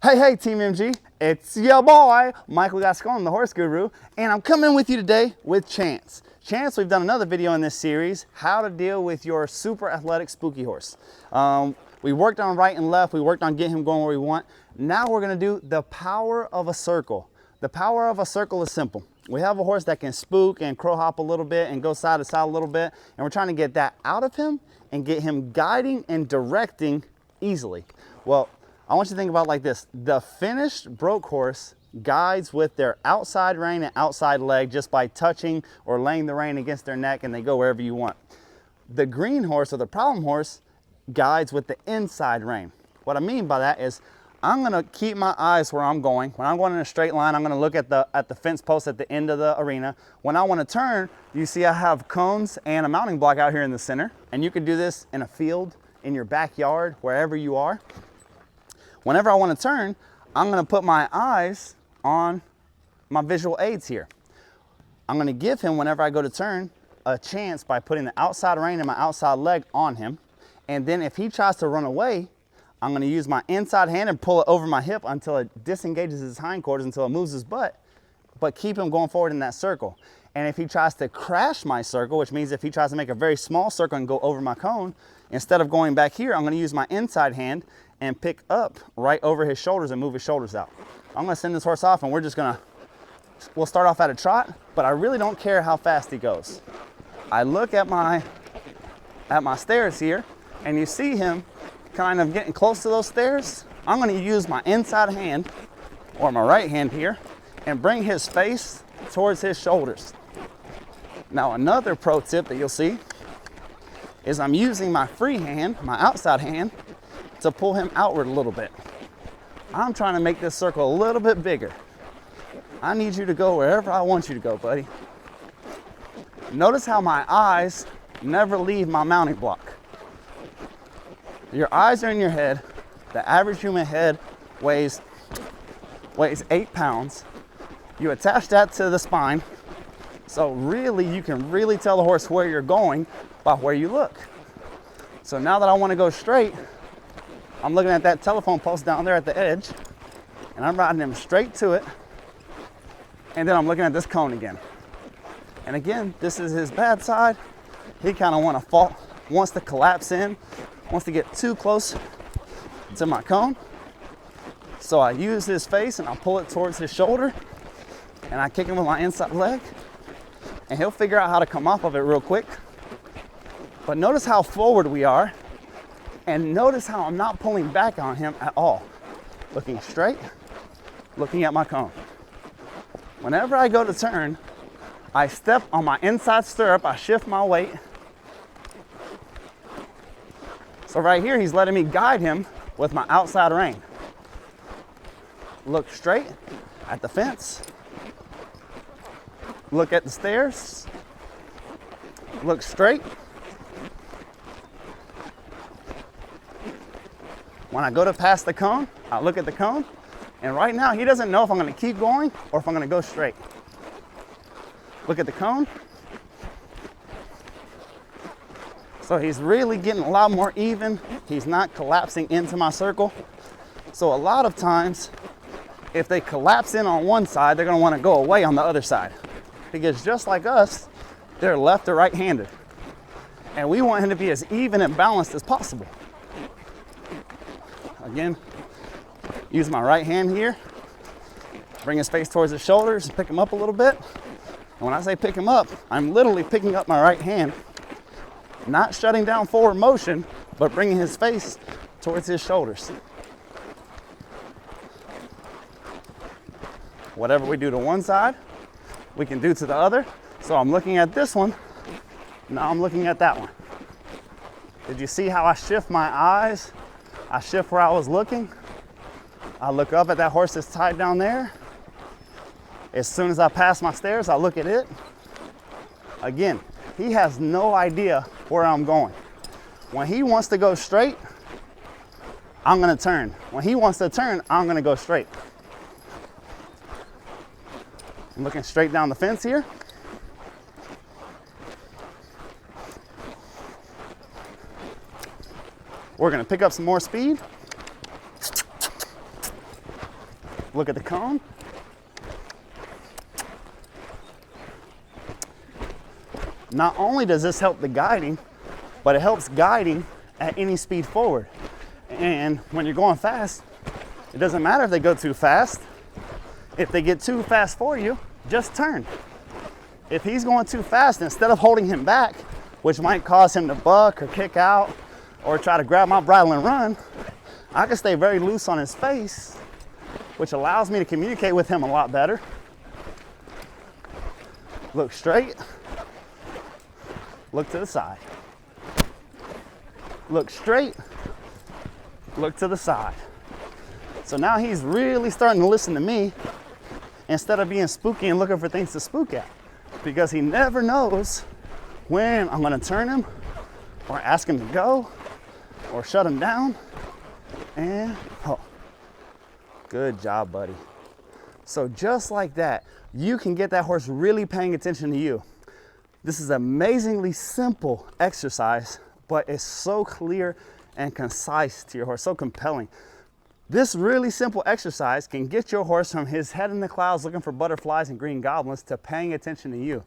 Hey, Team MG, it's your boy, Michael Gascon, the horse guru, and I'm coming with you today with Chance. Chance, we've done another video in this series, how to deal with your super athletic spooky horse. We worked on right and left, we worked on getting him going where we want. Now we're gonna do the power of a circle. The power of a circle is simple. We have a horse that can spook and crow hop a little bit and go side to side a little bit, and we're trying to get that out of him and get him guiding and directing easily. Well, I want you to think about it like this. The finished broke horse guides with their outside rein and outside leg just by touching or laying the rein against their neck, and they go wherever you want. The green horse or the problem horse guides with the inside rein. What I mean by that is I'm gonna keep my eyes where I'm going. When I'm going in a straight line, I'm gonna look at the fence post at the end of the arena. When I wanna turn, you see I have cones and a mounting block out here in the center, and you can do this in a field, in your backyard, wherever you are. Whenever I want to turn, I'm going to put my eyes on my visual aids here. I'm going to give him, whenever I go to turn, a chance by putting the outside rein and my outside leg on him. And then if he tries to run away, I'm going to use my inside hand and pull it over my hip until it disengages his hindquarters, until it moves his butt, but keep him going forward in that circle. And if he tries to crash my circle, which means if he tries to make a very small circle and go over my cone, instead of going back here, I'm going to use my inside hand and pick up right over his shoulders and move his shoulders out. I'm going to send this horse off, and we'll start off at a trot, but I really don't care how fast he goes. I look at my stairs here, and you see him kind of getting close to those stairs. I'm going to use my inside hand, or my right hand here, and bring his face towards his shoulders. Now, another pro tip that you'll see is I'm using my free hand, my outside hand, to pull him outward a little bit. I'm trying to make this circle a little bit bigger. I need you to go wherever I want you to go, buddy. Notice how my eyes never leave my mounting block. Your eyes are in your head. The average human head weighs 8 pounds. You attach that to the spine. So really, you can really tell the horse where you're going by where you look. So now that I want to go straight, I'm looking at that telephone post down there at the edge, and I'm riding him straight to it. And then I'm looking at this cone again. And again, this is his bad side. He kind of wants to collapse in, wants to get too close to my cone. So I use his face and I pull it towards his shoulder, and I kick him with my inside leg, and he'll figure out how to come off of it real quick. But notice how forward we are, and notice how I'm not pulling back on him at all. Looking straight, looking at my cone. Whenever I go to turn, I step on my inside stirrup, I shift my weight. So right here, he's letting me guide him with my outside rein. Look straight at the fence. Look at the stairs. Look straight. When I go to pass the cone, I look at the cone, and right now he doesn't know if I'm going to keep going or if I'm going to go straight. Look at the cone. So he's really getting a lot more even. He's not collapsing into my circle. So a lot of times, if they collapse in on one side, they're going to want to go away on the other side. Because just like us, they're left or right-handed. And we want him to be as even and balanced as possible. Again, use my right hand here, bring his face towards his shoulders, pick him up a little bit. And when I say pick him up, I'm literally picking up my right hand, not shutting down forward motion, but bringing his face towards his shoulders. Whatever we do to one side, we can do to the other. So I'm looking at this one, now I'm looking at that one. Did you see how I shift my eyes? I shift where I was looking. I look up at that horse that's tied down there. As soon as I pass my stairs, I look at it. Again, he has no idea where I'm going. When he wants to go straight, I'm gonna turn. When he wants to turn, I'm gonna go straight. I'm looking straight down the fence here. We're gonna pick up some more speed. Look at the cone. Not only does this help the guiding, but it helps guiding at any speed forward. And when you're going fast, it doesn't matter if they go too fast. If they get too fast for you, just turn. If he's going too fast, instead of holding him back, which might cause him to buck or kick out or try to grab my bridle and run, I can stay very loose on his face, which allows me to communicate with him a lot better. Look straight. Look to the side. Look straight. Look to the side. So now he's really starting to listen to me instead of being spooky and looking for things to spook at, because he never knows when I'm going to turn him or ask him to go or shut him down. And oh, good job, buddy. So just like that, you can get that horse really paying attention to you. This is an amazingly simple exercise, but it's so clear and concise to your horse, so compelling. This really simple exercise can get your horse from his head in the clouds looking for butterflies and green goblins to paying attention to you.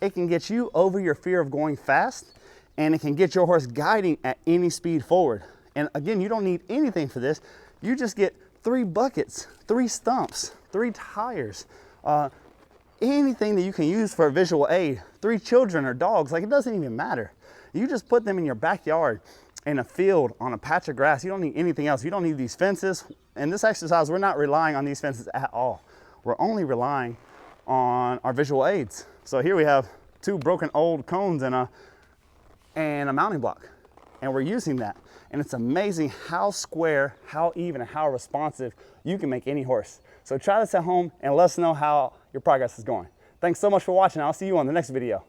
It can get you over your fear of going fast, and it can get your horse guiding at any speed forward. And again, you don't need anything for this. You just get 3 buckets, 3 stumps, 3 tires, anything that you can use for a visual aid, 3 children or dogs, like it doesn't even matter. You just put them in your backyard, in a field, on a patch of grass. You don't need anything else. You don't need these fences. In this exercise, we're not relying on these fences at all. We're only relying on our visual aids. So here we have 2 broken old cones and a mounting block, and we're using that. And it's amazing how square, how even, and how responsive you can make any horse. So try this at home and let us know how your progress is going. Thanks so much for watching. I'll see you on the next video.